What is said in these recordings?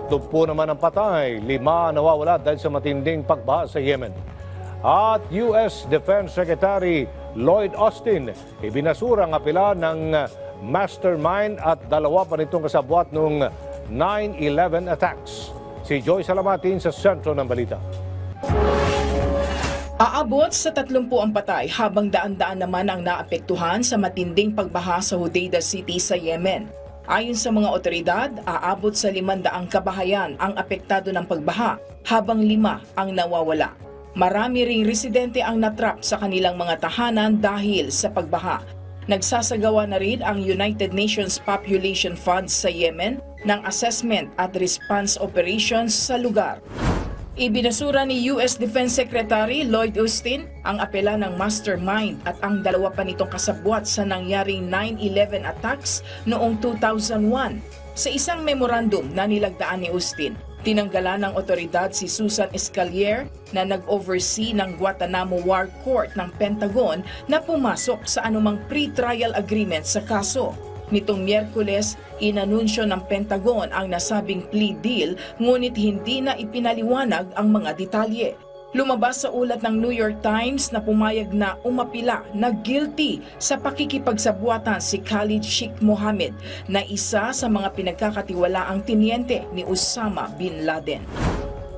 30 naman ang patay, 5 nawawala dahil sa matinding pagbaha sa Yemen. At US Defense Secretary Lloyd Austin, ibinasura ang apela ng mastermind at 2 pa nitong kasabwat noong 9/11 attacks. Si Joy Salamatin sa sentro ng balita. Aabot sa 30 ang patay habang daan-daan naman ang naapektuhan sa matinding pagbaha sa Hodeidah City sa Yemen. Ayon sa mga otoridad, aabot sa 500 kabahayan ang apektado ng pagbaha habang 5 ang nawawala. Marami ring residente ang natrap sa kanilang mga tahanan dahil sa pagbaha. Nagsasagawa na rin ang United Nations Population Fund sa Yemen ng assessment at response operations sa lugar. Ibinasura ni US Defense Secretary Lloyd Austin ang apela ng mastermind at ang 2 pa nitong kasabwat sa nangyaring 9/11 attacks noong 2001. Sa isang memorandum na nilagdaan ni Austin, tinanggalan ng otoridad si Susan Escalier na nag-oversee ng Guantanamo War Court ng Pentagon na pumasok sa anumang pre-trial agreement sa kaso. Nitong Miyerkules, inanunsyo ng Pentagon ang nasabing plea deal ngunit hindi na ipinaliwanag ang mga detalye. Lumabas sa ulat ng New York Times na pumayag na umapila na guilty sa pakikipagsabuatan si Khalid Sheikh Mohammed na isa sa mga pinagkakatiwalaang tiniente ni Osama bin Laden.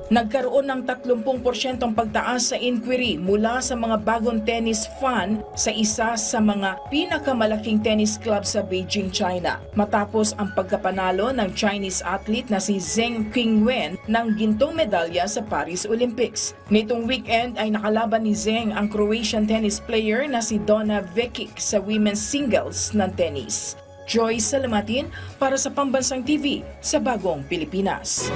Nagkaroon ng 30% pagtaas sa inquiry mula sa mga bagong tennis fan sa isa sa mga pinakamalaking tennis club sa Beijing, China. Matapos ang pagkapanalo ng Chinese athlete na si Zheng Qingwen ng gintong medalya sa Paris Olympics. Nitong weekend ay nakalaban ni Zheng ang Croatian tennis player na si Donna Vekic sa women's singles ng tennis. Joy Salamatin para sa Pambansang TV sa Bagong Pilipinas.